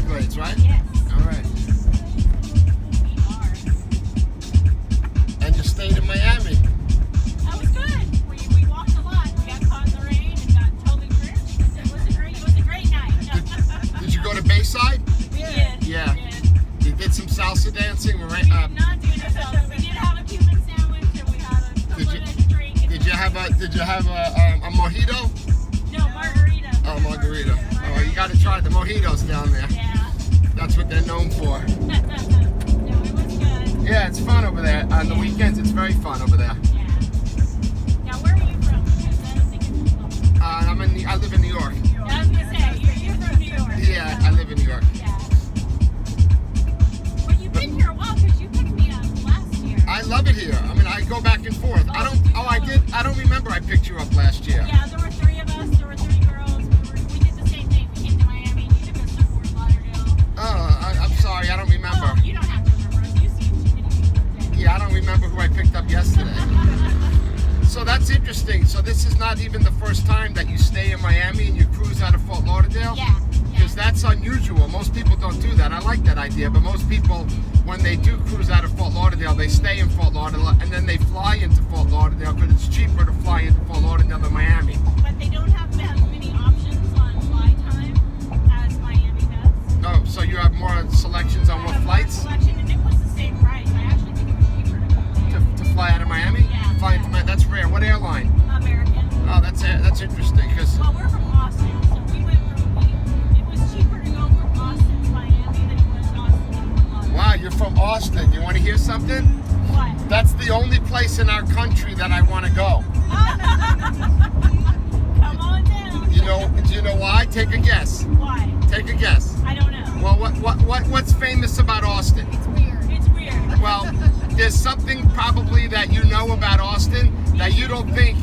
Everglades, right? Yes. All right. We are. And you stayed in Miami. That was good. We walked a lot. We got caught in the rain and got totally drenched. It was a great night. Did you go to Bayside? We did. Yeah. We did. You did some salsa dancing, right? We did not do any salsa. We did have a Cuban sandwich and we had a drink. Did you have a mojito? No, margarita. Oh, margarita. Oh, you got to try the mojitos down there. Yeah. That's what they're known for. No, it was good. Yeah, it's fun over there. On the weekends, it's very fun over there. Yeah. Now, where are you from? Because I don't think it's I live in New York. I was going to say, you're from New York. Yeah, I live in New York. Yeah. But you've been here a while because you picked me up last year. I love it here. I mean, I go back and forth. I don't remember I picked you up last year. Yeah, there were 3 of us. There were 3 girls. We did the same thing. We came to Miami and you took us to Fort Lauderdale. Oh, I'm sorry. I don't remember. Oh, you don't have to remember us. You see too many people every day. Yeah, I don't remember who I picked up yesterday. So that's interesting. So this is not even the first time that you stay in Miami and you cruise out of Fort Lauderdale? Yeah. Because that's unusual. Most people don't do that. I like that idea. But most people, when they do cruise out of Fort Lauderdale, they stay in Fort Lauderdale and then they fly into Fort Lauderdale because it's cheaper to fly into Fort Lauderdale than Miami. But they don't have as many options on fly time as Miami does. Oh, so you have more selections on what flights Selection, and it was the same price. I actually think it was cheaper to go there. to fly out of Miami? Yeah. Fly into Miami. That's rare. What airline? American. Oh, that's interesting because Well, we're from Austin, so we went it was cheaper to go from Austin to Miami than it was Austin to Fort Lauderdale. wow, you're from Austin. You want to hear something? What? That's the only place in our country that I want to go. Come on down. Do you know why? Take a guess. Why? Take a guess. I don't know. Well, what's famous about Austin? It's weird. It's weird. Well, there's something probably that you know about Austin that you don't think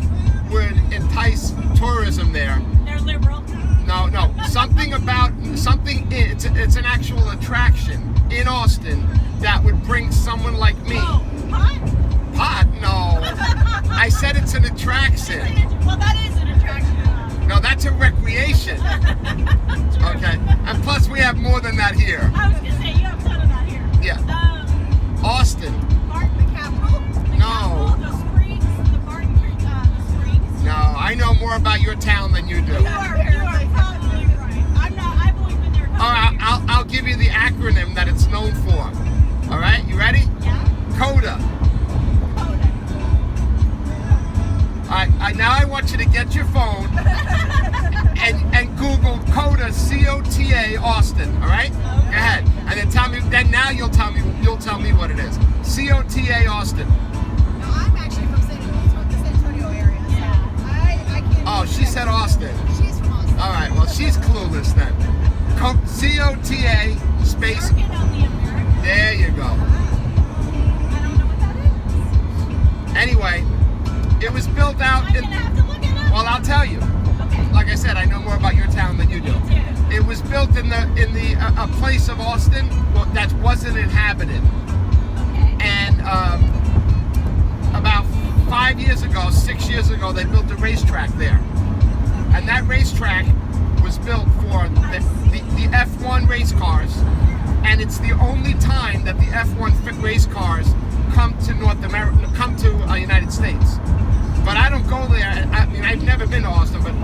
would entice tourism there. They're liberal. No. It's an actual attraction in Austin that would bring someone like me. Oh, pot? Pot? No. I said it's an attraction. Well, that is an attraction. No, that's a recreation. Okay. And plus we have more than that here. I was going to say, you have a ton of that here. Yeah. Austin. The capital? No. The Springs, the Barton Creek, the Springs. No, I know more about your town than you do. You are probably right. I've only been there a couple All right, years. I'll give you the acronym that it's known for. All right, you ready? Yeah? CODA. Coda. All right, now I want you to get your phone and Google CODA, C-O-T-A, Austin. All right? Okay. Go ahead, and then tell me. Then now you'll tell me what it is. C-O-T-A, Austin. No, I'm actually from the San Antonio area. So Yeah. I can't. Oh, she said Austin. She's from Austin. All right, well she's clueless then. C-O-T-A space. American on the American. There you go. I don't know what that is. Anyway, it was built out. I'm going to have to look it up. Well, I'll tell you. Okay. Like I said, I know more about your town than you do. Me too. It was built in a place of Austin that wasn't inhabited, Okay. and about 6 years ago, they built a racetrack there, and that racetrack was built for the F1 race cars, and it's the only time that the F1 race cars come to North America, come to United States. But I don't go there. I mean, I've never been to Austin, but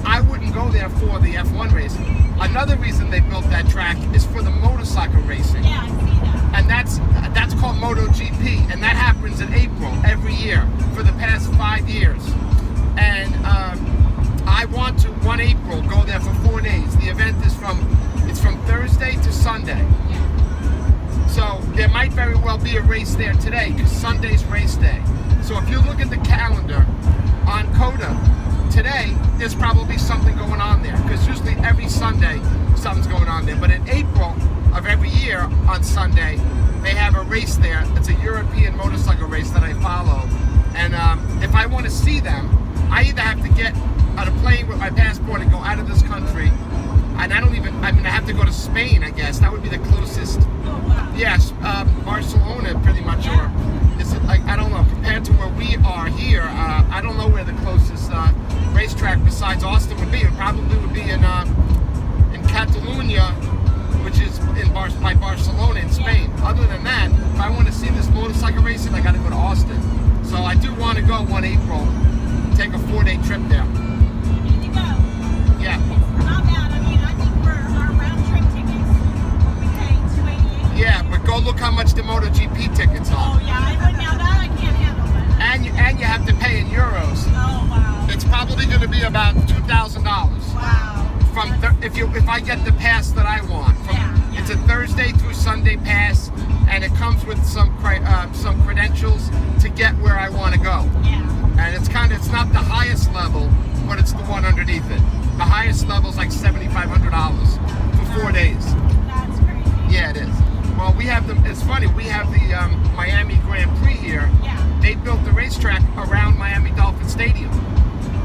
I wouldn't go there for the F1 race. Another reason they built that track is for the motorcycle racing. Yeah, I see that. And that's called MotoGP, and that happens in April every year for the past 5 years. And I want to, one April, go there for 4 days. The event is from Thursday to Sunday. So there might very well be a race there today because Sunday's race day. So if you look at the calendar on CODA, today there's probably something going on there because usually every Sunday something's going on there. But in April of every year on Sunday, they have a race there. It's a European motorcycle race that I follow. And if I want to see them, I either have to get on a plane with my passport and go out of this country. And I have to go to Spain, I guess. That would be the closest. Oh, wow. Yes, Barcelona, pretty much. Yeah. Or is it like, I don't know, compared to where we are here, I don't know where the closest racetrack besides Austin would be. It probably would be in Catalonia by Barcelona in Spain. Other than that, if I want to see this motorcycle racing, I got to go to Austin. So I do want to go 1 April, take a 4-day trip there. You need to go. Yeah. It's not bad. I mean, I think for our round trip tickets, we pay $288. Yeah, but go look how much the MotoGP tickets Oh are. yeah, I would now that I can't handle it. And you have to pay in euros. Oh wow. It's probably going to be about $2,000. Wow. If I get the pass that I want. Yeah. It's a Thursday through Sunday pass, and it comes with some credentials to get where I want to go. Yeah. And it's not the highest level, but it's the one underneath it. The highest level is like $7,500 for 4 days. That's crazy. Yeah, it is. Well, it's funny, we have the Miami Grand Prix here. Yeah. They built the racetrack around Miami Dolphin Stadium.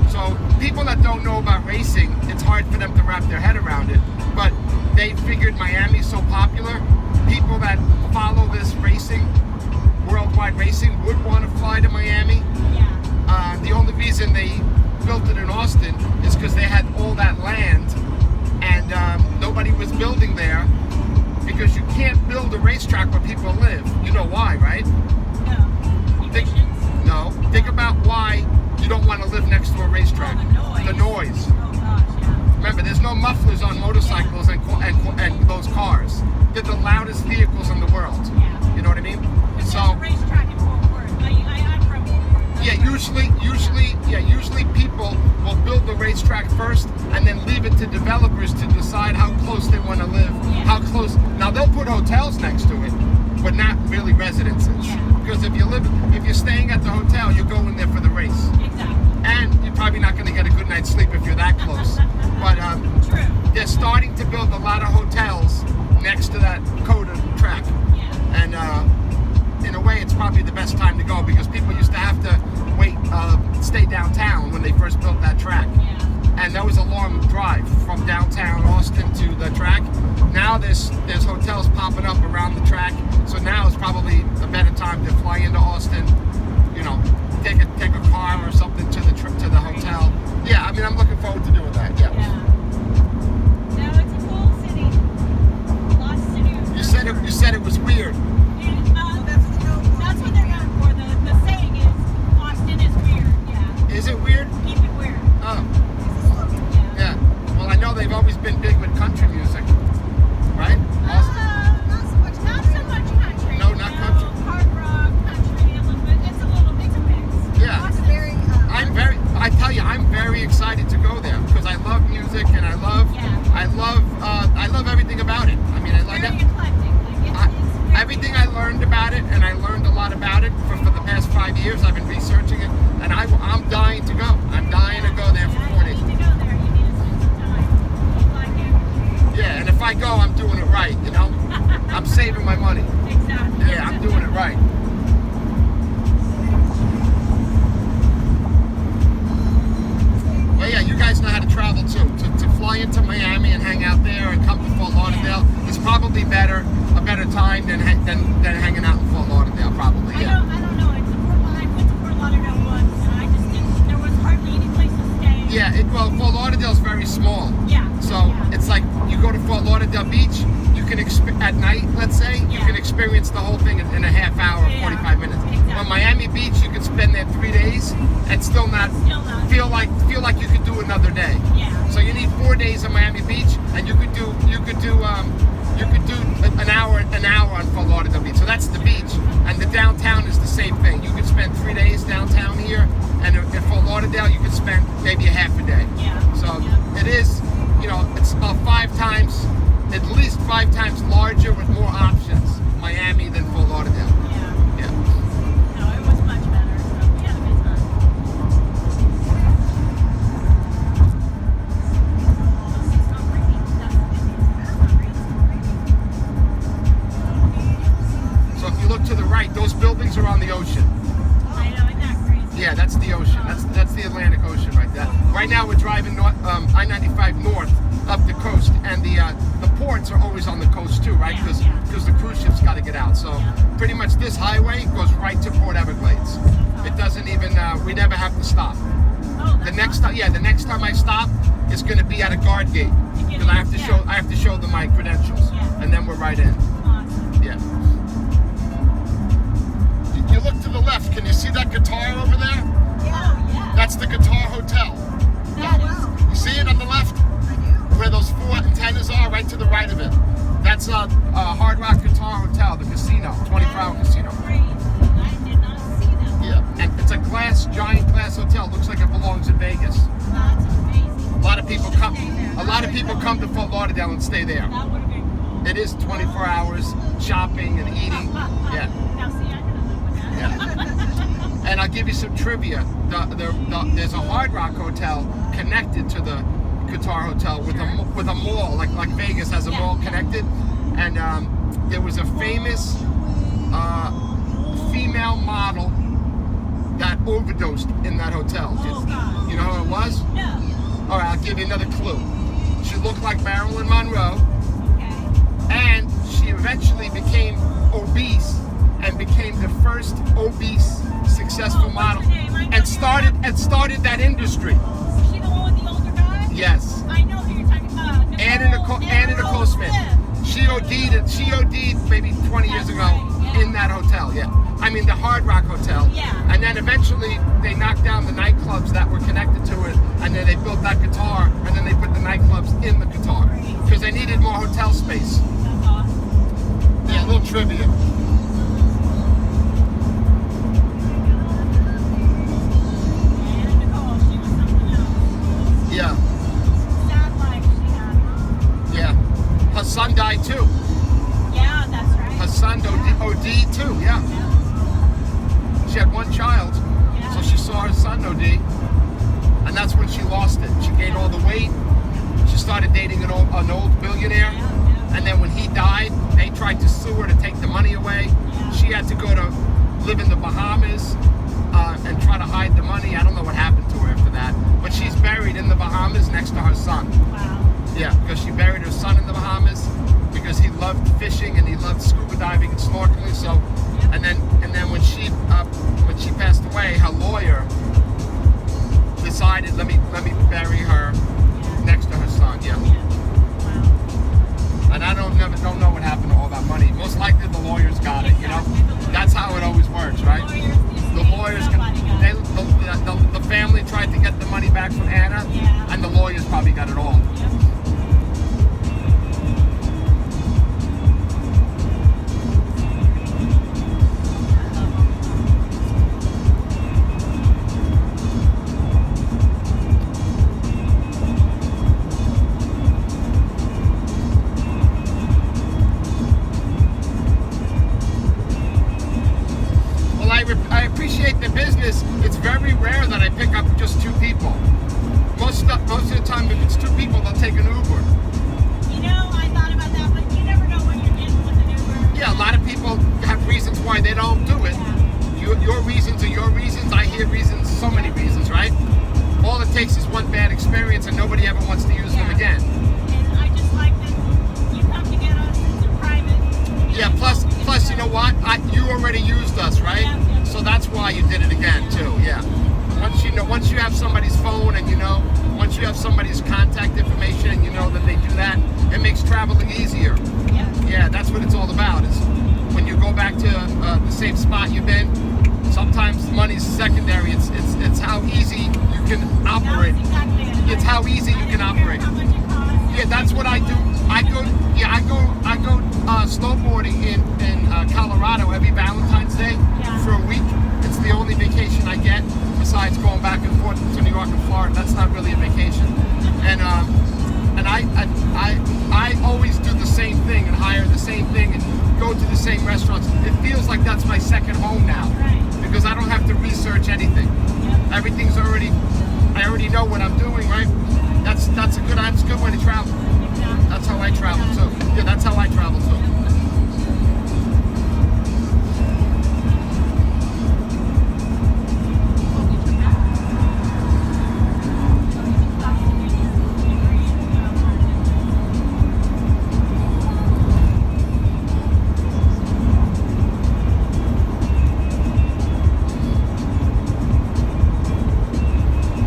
So people that don't know about racing, it's hard for them to wrap their head around it. But they figured Miami's so popular, people that follow this racing, worldwide racing, would want to fly to Miami. Yeah. The only reason they built it in Austin is because they had all that land and nobody was building there, because you can't build a racetrack where people live. You know why, right? No. Emissions? No. Think about why you don't want to live next to a racetrack. Oh, the noise. The noise. Oh gosh, yeah. Remember, there's no mufflers on motorcycles and those cars. They're the loudest vehicles in the world. Yeah. You know what I mean? There's So a racetrack in Fort Worth. I'm from Fort Worth. yeah, usually people will build the racetrack first and then leave it to developers to decide how close they want to live. Yeah. How close. Now they'll put hotels next to it, but not really residences. Yeah. Because if you're staying at the hotel, you're going there for the race. Exactly. And you're probably not going to get a good night's sleep if you're that close. But True. they're starting to build a lot of hotels next to that Coda track. Yeah. And in a way, it's probably the best time to go, because people used to have to stay downtown when they first built that track. Yeah. And that was a long drive from downtown Austin to the track. Now there's hotels popping up around the track, so now is probably a better time to fly into Austin. You know, take a car or something to the hotel. Yeah, I mean, I'm looking forward to doing that. Yeah. Yeah. No, it's a cool city. Lots to do. You said it was weird. That's what they're known for. The saying is, Austin is weird. Yeah. Is it weird? Keep it weird. Oh, Yeah. yeah. Well, I know they've always been big with country music, right? Austin. Not so much. Not so much country. No, not country. Hard rock, country, a little bit. It's a mix. Yeah. Austin's very. I tell you, I'm very excited to go there because I love music and I love everything about it. I mean, I like Very it. eclectic. Like it's very Everything I learned about it, and I learned a lot about it for the past 5 years. I've been researching it, and I'm dying to go. I'm dying to go there for 4 days. You need to go there. You need to spend some time. You like it. Yeah, and if I go, I'm doing it right. You know, I'm saving my money. Exactly. Yeah, I'm doing it right. Well, yeah, you guys know how to travel too. To fly into Miami and hang out there and come to Fort Lauderdale is probably a better time than hanging out in Fort Lauderdale. Probably, yeah. I don't know. I went to Fort Lauderdale once, and I just didn't. There was hardly any place to stay. Yeah, well, Fort Lauderdale's very small. Yeah. So yeah. it's like you go to Fort Lauderdale Beach, you can at night, let's say, you Yeah. can experience the whole thing in a half hour, Yeah, 45 minutes. exactly. On Miami Beach, you could spend there 3 days and still not feel like you could do another day. Yeah. So you need 4 days on Miami Beach, and you could do an hour on Fort Lauderdale Beach. So that's the beach, and the downtown is the same thing. You could spend 3 days downtown here, and in Fort Lauderdale you could spend maybe a half a day. Yeah. So Yeah. it is, it's about 5 times, at least 5 times larger with more options, Miami than Fort Lauderdale. Yeah. Yeah. No, it was much better. So we had a good time. It's not raining. That's not raining. So if you look to the right, those buildings are on the ocean. I know, isn't that crazy? Yeah, that's the ocean. That's the Atlantic Ocean right there. Right now we're driving north, I-95 north up the coast, and the ports are always on the coast too, right? Yeah, yeah. Because the cruise ships got to get out. So Yeah. pretty much this highway goes right to Port Everglades. It doesn't even. We never have to stop. Oh, The that's next time, the next time I stop is going to be at a guard gate because I have to show them my credentials. Yeah. and then we're right in. Awesome. Yeah. You look to the left. Can you see that guitar over there? Oh, yeah. That's the Guitar Hotel. That is You see it on the left? I do. Where those 4 antennas are, right to the right of it. That's a Hard Rock Guitar Hotel, the casino, 24-hour casino. crazy. I did not see that. Yeah, and it's a giant glass hotel. Looks like it belongs in Vegas. That's amazing. A lot of people come. A lot of people come to Fort Lauderdale and stay there. That would have been cool. It is 24 hours shopping and eating. Yeah, Now see, I could have lived with that. and I'll give you some trivia. There's a Hard Rock Hotel connected to the Guitar Hotel with a mall, like Vegas has a mall connected, and there was a famous female model that overdosed in that hotel. Oh, God. You know who it was? No. All right, I'll give you another clue. She looked like Marilyn Monroe, Okay. and she eventually became obese and became the first obese successful Oh, what's model, her name? I know and who started that industry. Is she the one with the older guy? Yes. I know who you're talking about. Anna Nicole Smith. She OD'd maybe 20 years That's ago right, yeah. in that hotel. Yeah. I mean the Hard Rock Hotel. Yeah. And then eventually they knocked down the nightclubs that were connected to it, and then they built that guitar, and then they put the nightclubs in the guitar because they needed more hotel space. That's awesome. Yeah, a little trivia. Anna Nicole, she was something else. Yeah. Sad life she had. Yeah. Her son died too. Yeah, that's right. Her son OD'd too. Yeah. Yeah. She had one child, so she saw her son OD, and that's when she lost it. She gained all the weight. She started dating an old billionaire, and then when he died, they tried to sue her to take the money away. She had to go to live in the Bahamas and try to hide the money. I don't know what happened to her after that, but she's buried in the Bahamas next to her son. Wow. Yeah, because she buried her son in the Bahamas because he loved fishing and he loved scuba diving and snorkeling. So, and then when she passed away, her lawyer decided let me bury her next to her son. Yeah, Wow. and I don't know what happened to all that money. Most likely the lawyers got it. You know, that's how it always works, right? The lawyers the family tried to get the money back from Anna, Yeah. and the lawyers probably got it all. Yep. I appreciate the business. It's very rare that I pick up just 2 people. Most of the time, if it's 2 people, they'll take an Uber. You know, I thought about that, but you never know what you're getting with an Uber. Yeah, a lot of people have reasons why they don't do it. Your reasons are your reasons. I hear reasons, so many reasons, right? All it takes is one bad experience, and nobody ever wants to use them again. And I just like that you come to get us. It's a private. Yeah. Plus, you know what? You already used us, right? Yeah, yeah. So that's why you did it again too. Yeah. Once you have somebody's phone, and once you have somebody's contact information, and you know that they do that, it makes traveling easier. Yeah. Yeah, that's what it's all about. Is when you go back to the same spot you've been. Sometimes money's secondary. It's how easy you can operate. That's exactly it. It's how easy you can operate. How much it costs. Yeah, that's what I do. I go snowboarding in Colorado every Valentine's Day for a week. It's the only vacation I get besides going back and forth to New York and Florida. That's not really a vacation. And I always do the same thing and hire the same thing and go to the same restaurants. It feels like that's my second home now. Right. Because I don't have to research anything. Yep. I already know what I'm doing, right? That's a good way to travel. Exactly. That's how I travel too. Yeah, that's how I travel too.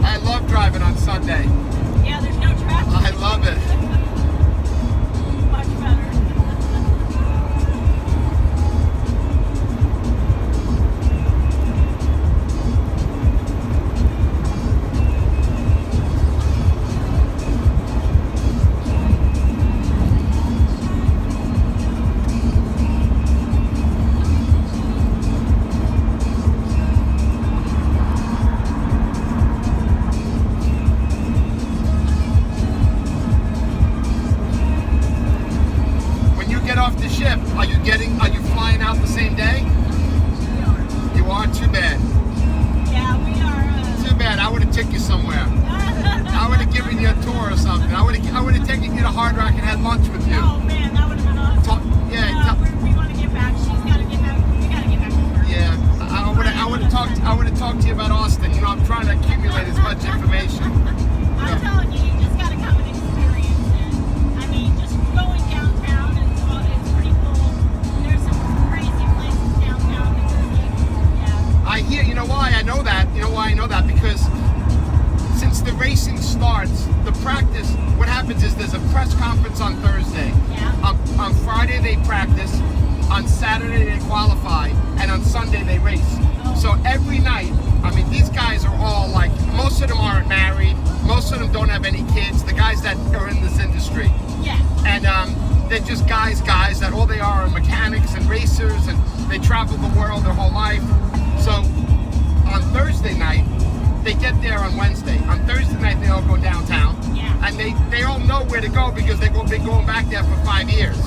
I love driving on Sunday. Yeah, there's no traffic. I love it. Much better. racing starts, the practice, what happens is there's a press conference on Thursday. Yeah. On Friday they practice, on Saturday they qualify, and on Sunday they race. Oh. So every night, I mean, these guys are all like, most of them aren't married, most of them don't have any kids, the guys that are in this industry. Yeah. And they're just guys that all they are mechanics and racers, and they travel the world their whole life. So on Thursday night, they get there on Wednesday. On Thursday night, they all go downtown. Yeah. And they all know where to go because they've been going back there for 5 years.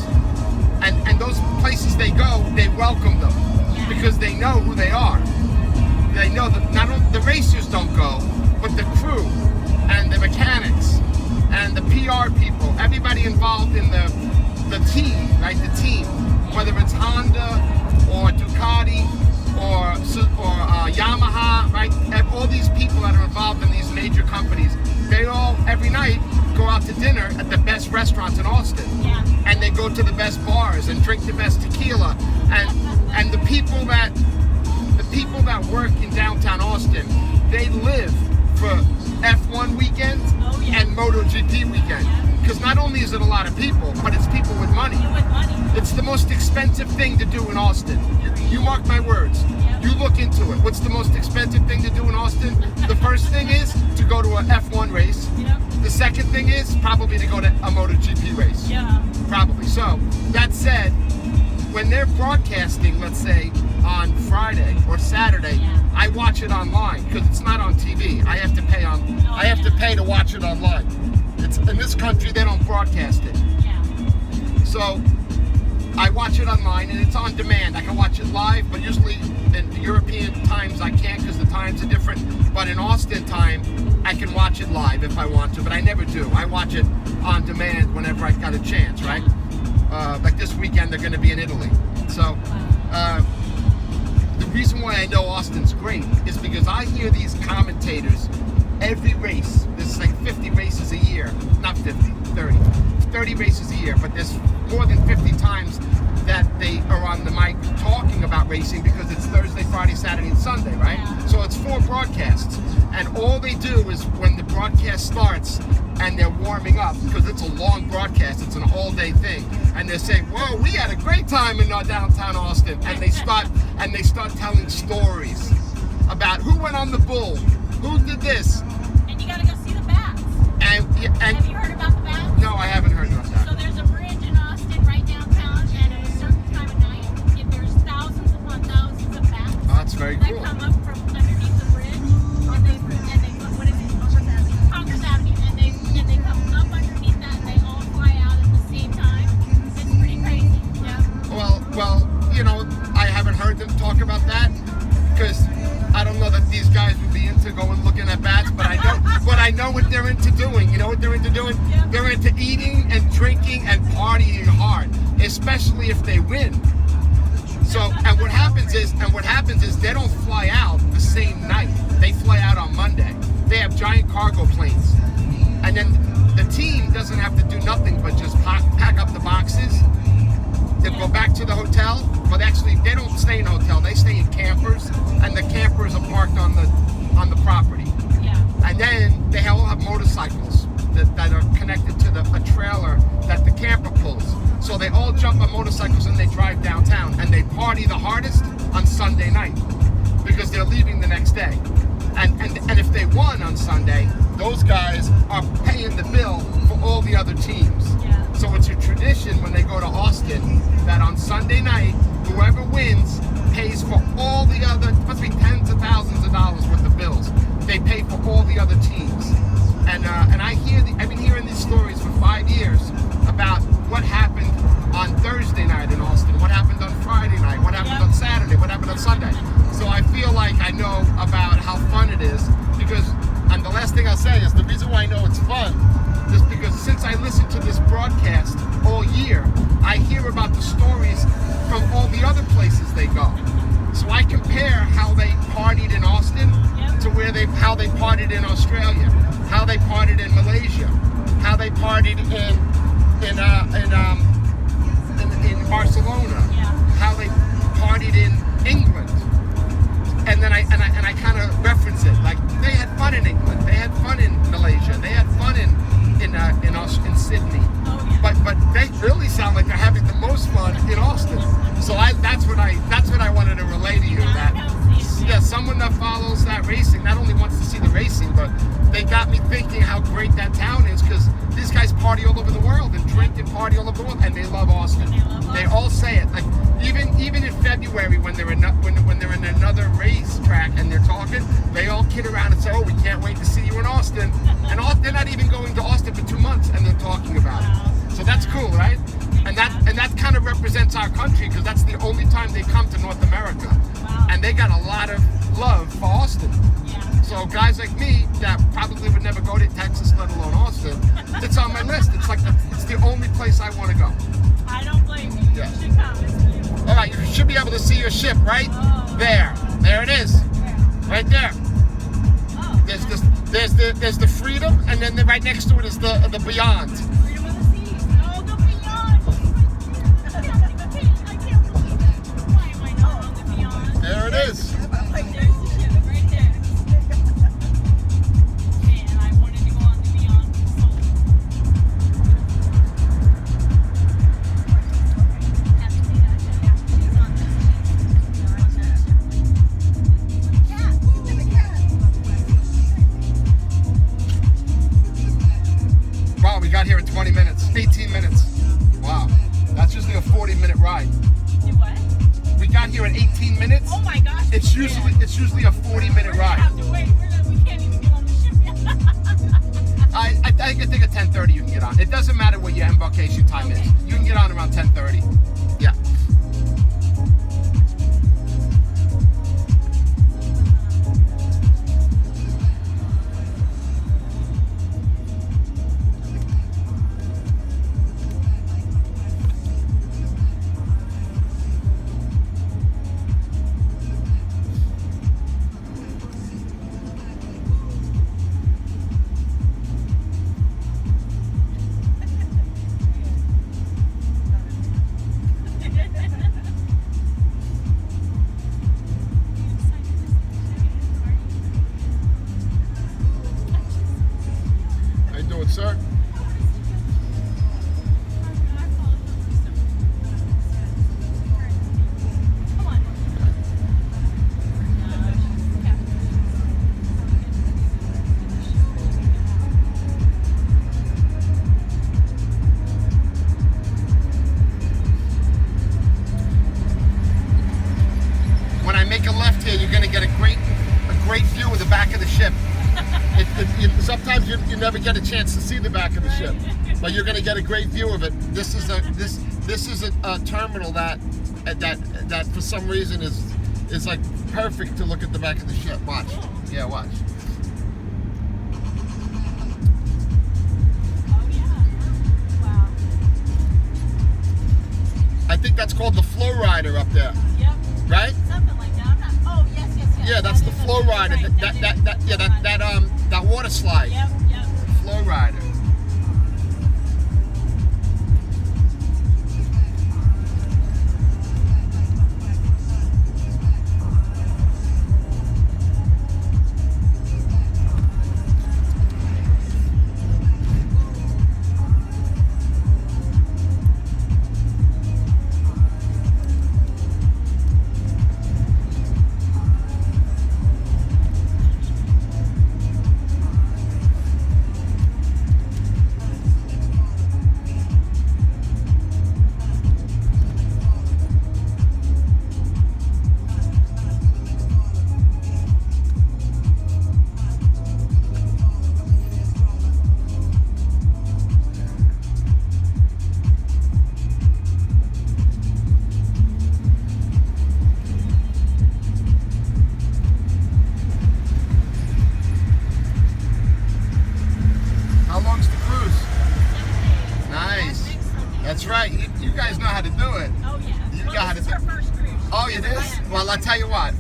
And those places they go, they welcome them Yeah. because they know who they are. They know that not only the racers don't go, but the crew and the mechanics and the PR people, everybody involved in the team, right? The team, whether it's Honda or Ducati or Yamaha, right? And all these people that are involved in these major companies, they all every night go out to dinner at the best restaurants in Austin. Yeah. And they go to the best bars and drink the best tequila. And the people that work in downtown Austin, they live for F1 weekend Oh, yeah. and MotoGP weekend. Yeah. Because not only is it a lot of people, but it's people with money. You with money. It's the most expensive thing to do in Austin. You mark my words. Yeah. You look into it. What's the most expensive thing to do in Austin? The first thing is to go to an F1 race. Yep. The second thing is probably to go to a MotoGP race. Yeah. Probably. So, that said, when they're broadcasting, let's say, on Friday or Saturday, Yeah. I watch it online because it's not on TV. I have to pay I have to pay to watch it online. It's in this country they don't broadcast it. Yeah. So I watch it online and it's on demand. I can watch it live, but usually in European times I can't because the times are different. But in Austin time, I can watch it live if I want to, but I never do. I watch it on demand whenever I got a chance, right? Like this weekend, they're going to be in Italy. So the reason why I know Austin's great is because I hear these commentators every race. There's like 50 races a year. Not 50, 30. 30 races a year, but there's more than 50 times that they are on the mic talking about racing because it's Thursday, Friday, Saturday, and Sunday, right? Yeah. So it's 4 broadcasts. And all they do is when the broadcast starts and they're warming up, because it's a long broadcast, it's an all-day thing, and they're saying, "Whoa, we had a great time in downtown Austin," and they start telling stories about who went on the bull, who did this, And you gotta go see the bats. and Have you heard about the bats? no, I haven't heard about that. So there's a bridge in Austin right downtown, and at a certain time of night, there's thousands upon thousands of bats Oh, that's very that cool. come up from underneath the bridge, and they what is it? Congress Avenue, and they come up underneath that, and they all fly out at the same time. It's pretty crazy. Yeah. Well, you know, I haven't heard them talk about that because I don't know that these guys would be into going looking at bats, but I know what they're into doing. You know what they're into doing? Yeah. They're into eating and drinking and partying hard, especially if they win. So, and what happens is they don't fly out the same night. They fly out on Monday. They have giant cargo planes. And then the team doesn't have to do nothing but just pack up the boxes. They go back to the hotel, but actually they don't stay in a hotel. They stay in campers, and the campers are parked on the property. Yeah. And then they all have motorcycles that are connected to a trailer that the camper pulls. So they all jump on motorcycles and they drive downtown, and they party the hardest on Sunday night because they're leaving the next day. And if they won on Sunday, those guys are paying the bill for all the other teams. Yeah. So it's a tradition when they go to Austin that on Sunday night, whoever wins pays for all the other, must be tens of thousands of dollars worth of bills. They pay for all the other teams. And I've been hearing these stories for 5 years about what happened on Thursday night in Austin, what happened on Friday night, what happened on Saturday, what happened on Sunday. So I feel like I know about how fun it is because, and the last thing I'll say is the reason why I know it's fun is because since I listen to this broadcast all year, I hear about the stories from all the other places they go. So I compare how they partied in Austin to how they partied in Australia, how they partied in Malaysia, how they partied in Barcelona, how they partied in England, and then I kind of reference it like they had fun in England, they had fun in Malaysia. most fun in Austin. So that's what I wanted to relay to you. That yeah, someone that follows that racing not only wants to see the racing, but they got me thinking how great that town is, because these guys party all over the world and drink and party all over the world, and they love Austin. They all say it. Like even in February when they're in another racetrack and they're talking, they all kid around and say, "Oh, we can't wait to see you in Austin." And they're not even going to Austin for 2 months, and they're talking about it. So that's cool, right? And that kind of represents our country, because that's the only time they come to North America. And they got a lot of love for Austin. So guys like me that probably would never go to Texas, let alone Austin, it's on my list. It's like it's the only place I want to go. I don't blame you. Yeah. You should come. It's beautiful. All right, you should be able to see your ship right there. There it is, right there. Oh. There's the Freedom, and then right next to it is the Beyond. Freedom of the Seas. Oh, the Beyond. I can't believe it. Why am I not on the Beyond? There it is. There's the ship right there. Man, I wanted to go on the Beyond so have to see that. It's on the Wow, we got here in 20 minutes, 18 minutes. Wow, that's usually a 40-minute ride. Do what? We got here in 18 minutes. Oh my gosh. It's usually a 40-minute We're gonna ride. have to wait. We can't even get on the ship yet. I think at 10:30 you can get on. It doesn't matter what your embarkation time is. You can get on around 10:30. Yeah. How you doing, sir? Come on. When I make a left here, you're gonna get a great view of the back of the ship. Sometimes you never get a chance to see the back of the ship, but you're gonna get a great view of it. This is a terminal that for some reason is like perfect to look at the back of the ship. Watch, yeah, watch. Oh yeah. Wow. I think that's called the flow rider up there, Yep. right? Something like that. I'm not. Oh yes. Yeah, that's the flow rider. That water slide. Yep. Flow rider. That's right. You guys know how to do it. Oh yeah. You Well, got this it. is her first cruise. Oh, it is? Well, I'll tell you what.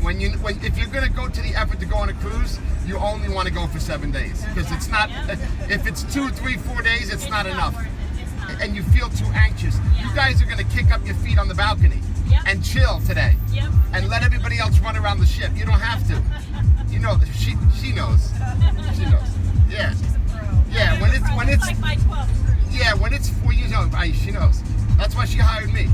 If you're gonna go to the effort to go on a cruise, you only want to go for 7 days, because it's not. If it's 2, 3, 4 days, it's not enough, worth it. It's not. and you feel too anxious. Yeah. You guys are gonna kick up your feet on the balcony Yep. and chill today, Yep. and let everybody else run around the ship. You don't have to. You know, she knows. She knows. Yeah. She's a pro. Yeah. When it's like my 12th cruise. yeah, when it's 4 years old, she knows. That's why she hired me.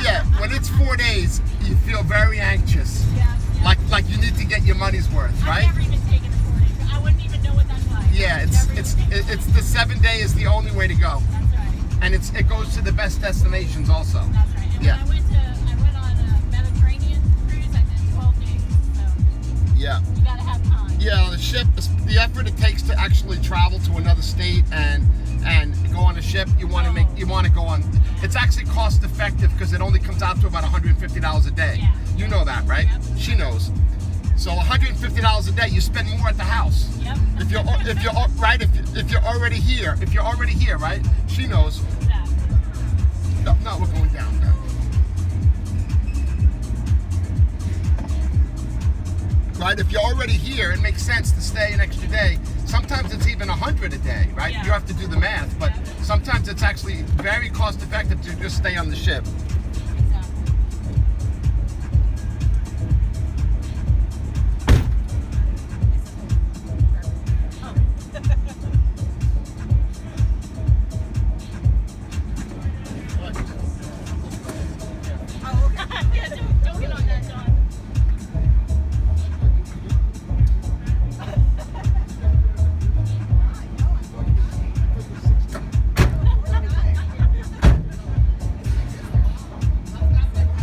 Yeah, when it's 4 days, you feel very anxious. Yeah. Like you need to get your money's worth, I've right? never even taken a 4 days. I wouldn't even know what that's like. Yeah, it's the 7 day is the only way to go, That's right. and it goes to the best destinations also. That's right. And Yeah. when I went on a Mediterranean cruise. I did 12 days. So Yeah. you gotta have time. Yeah, on the ship, the effort it takes to actually travel to another state and go on a ship, you want to go on. It's actually cost effective because it only comes out to about $150 a day. Yeah. You know that, right? Yep. She knows. So $150 a day, you spend more at the house. Yep. If you're right, if you're already here, right? She knows. Exactly. No, we're going down now. Right? If you're already here, it makes sense to stay an extra day. Sometimes it's even 100 a day, right? Yeah. You have to do the math, but sometimes it's actually very cost effective to just stay on the ship. Exactly. Oh, okay. Yeah, don't get on that, John.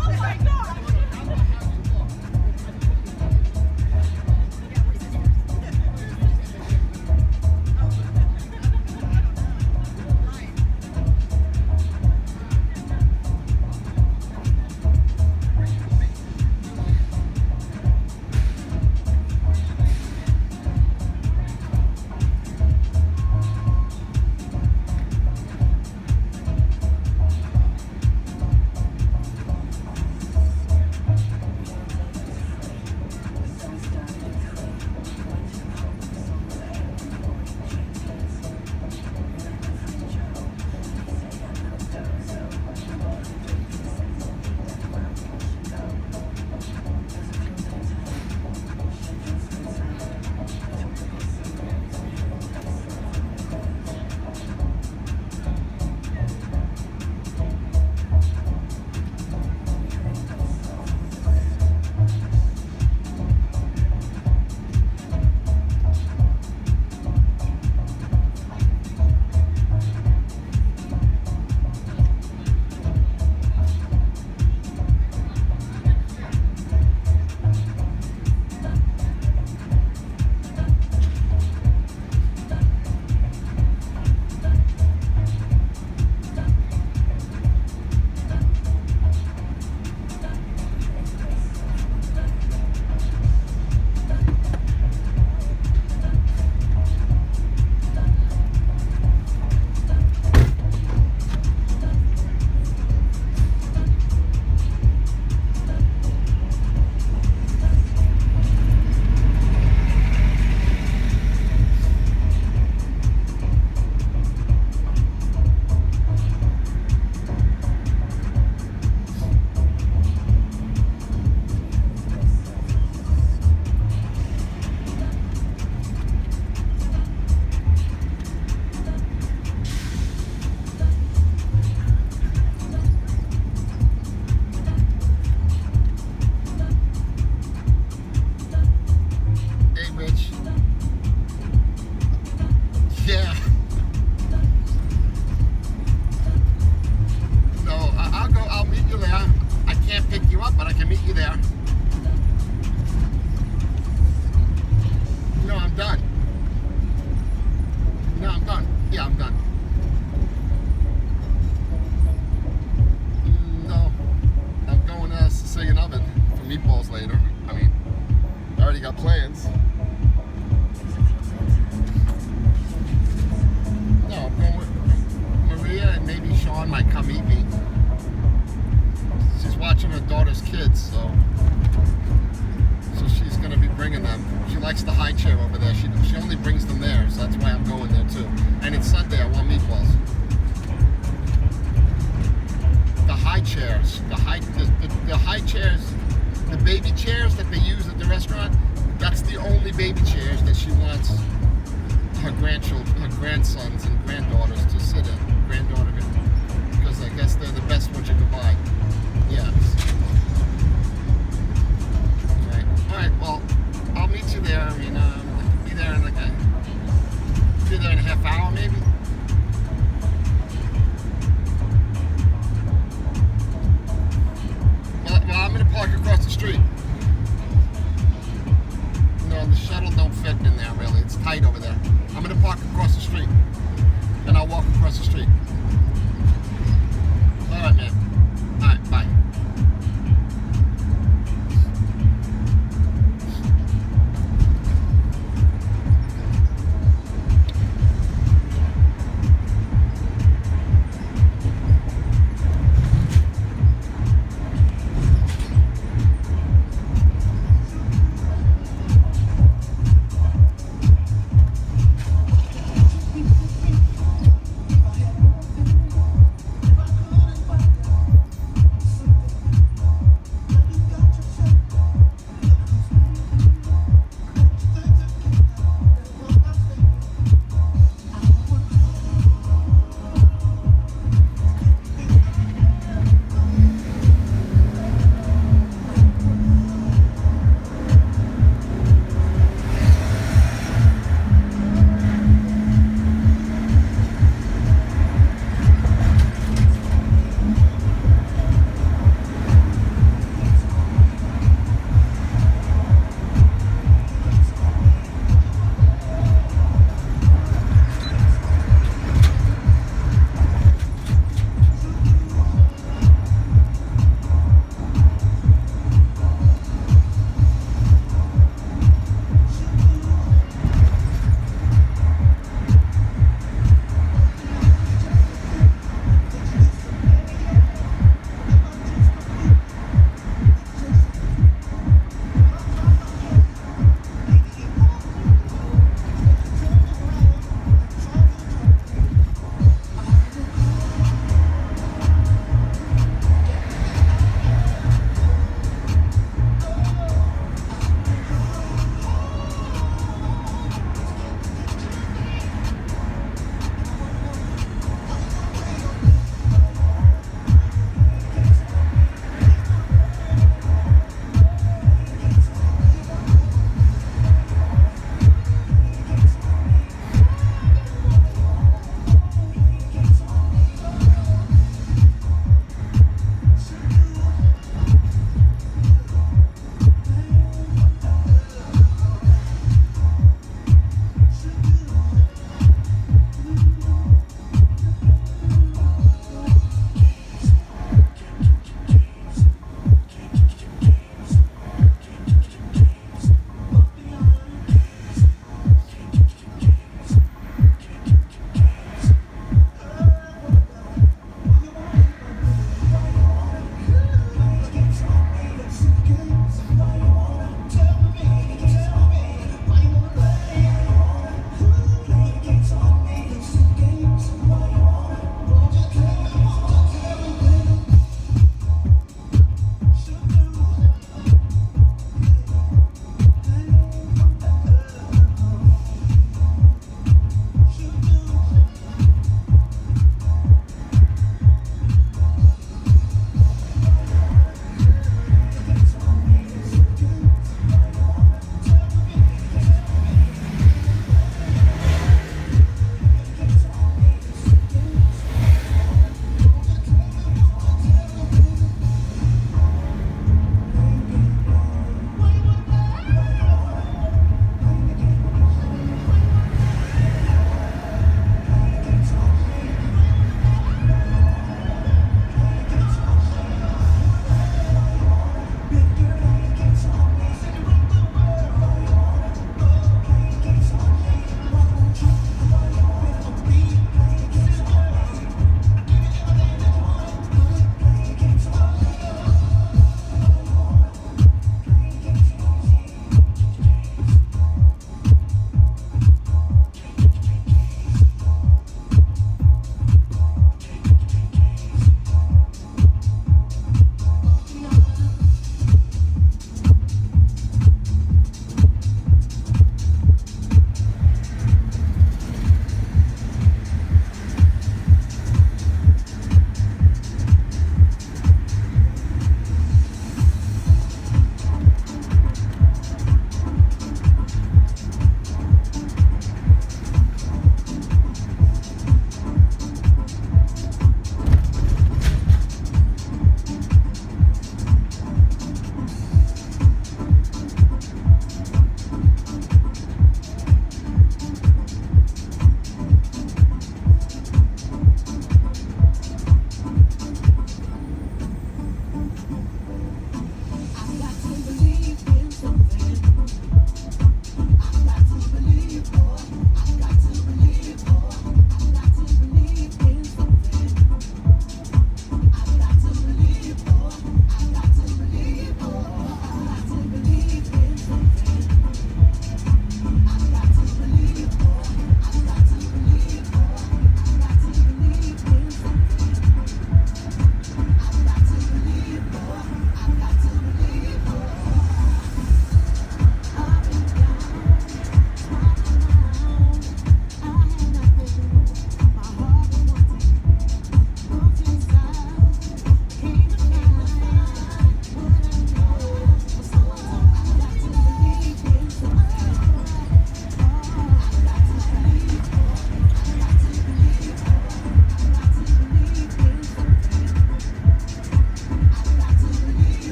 Oh my God. Hey, Rich. Yeah. No, I'll go. I'll meet you there. I can't pick you up, but I can meet you there. No, I'm done. No, I'm done. Yeah, I'm done. No, I'm going to Sicilian oven for meatballs later. I mean, I already got plans. No, I'm going with Maria and maybe Sean might come meet me. She's watching her daughter's kids, so she's going to be bringing them. She likes the high chair over there. She only brings them there, so that's why I'm going there too. And it's Sunday. I want meatballs. The high chairs, the high chairs, the baby chairs that they use at the restaurant. That's the only baby chairs that she wants her grandsons and granddaughters to sit in. Because shuttles. I guess they're the best ones you can buy. Yes. Okay. All right. Well, I'll meet you there. I mean, be there in be there in a half hour maybe. Well, I'm gonna park across the street. No, the shuttle don't fit in there really. It's tight over there. I'm gonna park across the street, and I'll walk across the street.